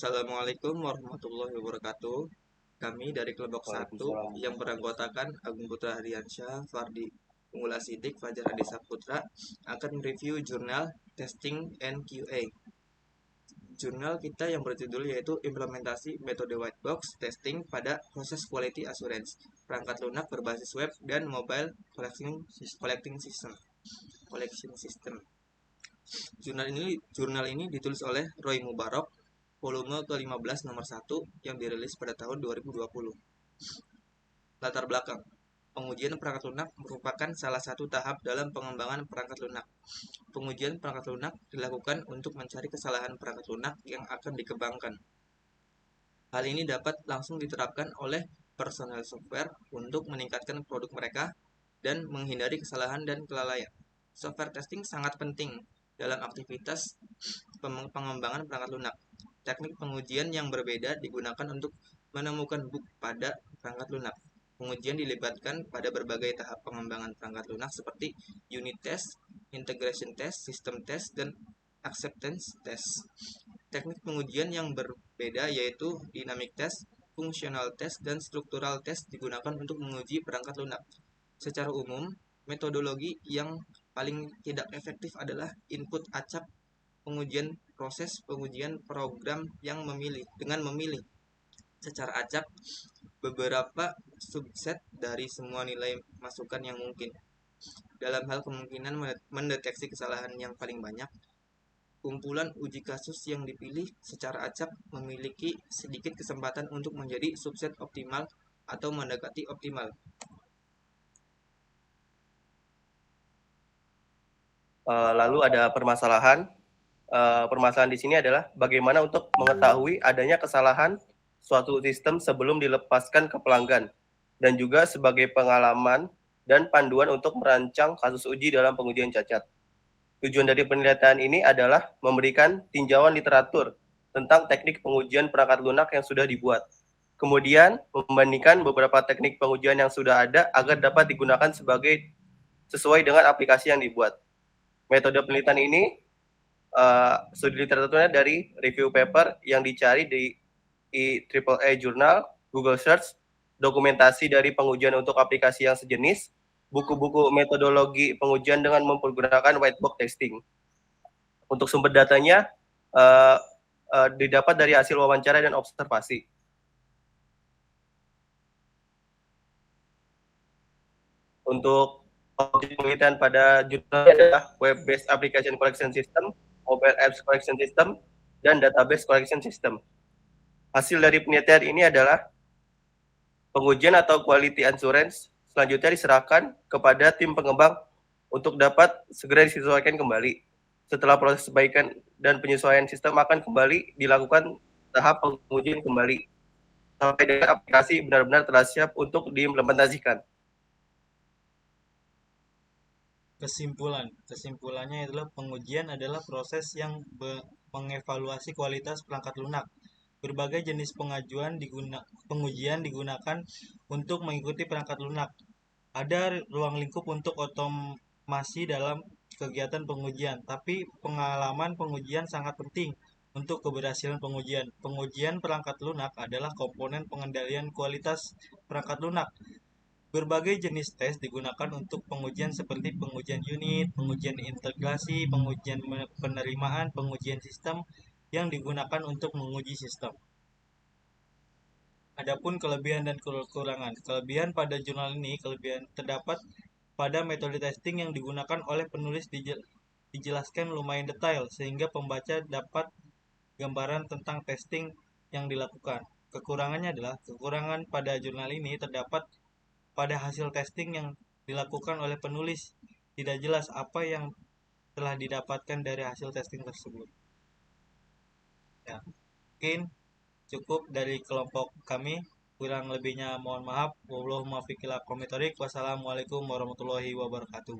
Assalamualaikum warahmatullahi wabarakatuh. Kami dari kelompok 1 Waalaikumsalam. yang beranggotakan Agung Putra Hadiansyah, Fardi Unggul Sidik, Fajar Adi Saputra akan mereview jurnal Testing and QA. Jurnal kita yang berjudul yaitu Implementasi Metode White Box Testing pada Proses Quality Assurance, perangkat lunak berbasis web dan mobile collecting system. Jurnal ini ditulis oleh Roy Mubarok, volume ke-15 nomor 1 yang dirilis pada tahun 2020. Latar belakang. Pengujian perangkat lunak merupakan salah satu tahap dalam pengembangan perangkat lunak. Pengujian perangkat lunak dilakukan untuk mencari kesalahan perangkat lunak yang akan dikembangkan. Hal ini dapat langsung diterapkan oleh personel software untuk meningkatkan produk mereka dan menghindari kesalahan dan kelalaian. Software testing sangat penting dalam aktivitas pengembangan perangkat lunak. Teknik pengujian yang berbeda digunakan untuk menemukan bug pada perangkat lunak. Pengujian dilibatkan pada berbagai tahap pengembangan perangkat lunak seperti unit test, integration test, system test, dan acceptance test. Teknik pengujian yang berbeda yaitu dynamic test, functional test, dan structural test digunakan untuk menguji perangkat lunak. Secara umum, metodologi yang paling tidak efektif adalah input acak pengujian proses pengujian program yang memilih secara acak beberapa subset dari semua nilai masukan yang mungkin. Dalam hal kemungkinan mendeteksi kesalahan yang paling banyak, kumpulan uji kasus yang dipilih secara acak memiliki sedikit kesempatan untuk menjadi subset optimal atau mendekati optimal. Lalu ada permasalahan. Permasalahan di sini adalah bagaimana untuk mengetahui adanya kesalahan suatu sistem sebelum dilepaskan ke pelanggan, dan juga sebagai pengalaman dan panduan untuk merancang kasus uji dalam pengujian cacat. Tujuan dari penelitian ini adalah memberikan tinjauan literatur tentang teknik pengujian perangkat lunak yang sudah dibuat. Kemudian membandingkan beberapa teknik pengujian yang sudah ada agar dapat digunakan sesuai dengan aplikasi yang dibuat. Metode penelitian ini studi literaturnya dari review paper yang dicari di IEEE Journal, Google Search, dokumentasi dari pengujian untuk aplikasi yang sejenis, buku-buku metodologi pengujian dengan menggunakan white box testing. Untuk sumber datanya didapat dari hasil wawancara dan observasi. Untuk objek penelitian pada jurnalnya adalah web-based application collection system, mobile apps collection system, dan database collection system. Hasil dari penelitian ini adalah pengujian atau quality assurance selanjutnya diserahkan kepada tim pengembang untuk dapat segera disesuaikan kembali. Setelah proses perbaikan dan penyesuaian sistem akan kembali dilakukan tahap pengujian kembali sampai dengan aplikasi benar-benar telah siap untuk diimplementasikan. Kesimpulannya adalah pengujian adalah proses yang mengevaluasi kualitas perangkat lunak. Berbagai jenis pengujian digunakan untuk mengikuti perangkat lunak. Ada ruang lingkup untuk otomasi dalam kegiatan pengujian, tapi pengalaman pengujian sangat penting untuk keberhasilan pengujian. Pengujian perangkat lunak adalah komponen pengendalian kualitas perangkat lunak. Berbagai jenis tes digunakan untuk pengujian seperti pengujian unit, pengujian integrasi, pengujian penerimaan, pengujian sistem yang digunakan untuk menguji sistem. Adapun kelebihan dan kekurangan. Kelebihan pada jurnal ini terdapat pada metode testing yang digunakan oleh penulis dijelaskan lumayan detail sehingga pembaca dapat gambaran tentang testing yang dilakukan. Kekurangannya adalah kekurangan pada jurnal ini terdapat pada hasil testing yang dilakukan oleh penulis. Tidak jelas apa yang telah didapatkan dari hasil testing tersebut. Ya, mungkin cukup dari kelompok kami. Kurang lebihnya mohon maaf. Wassalamualaikum warahmatullahi wabarakatuh.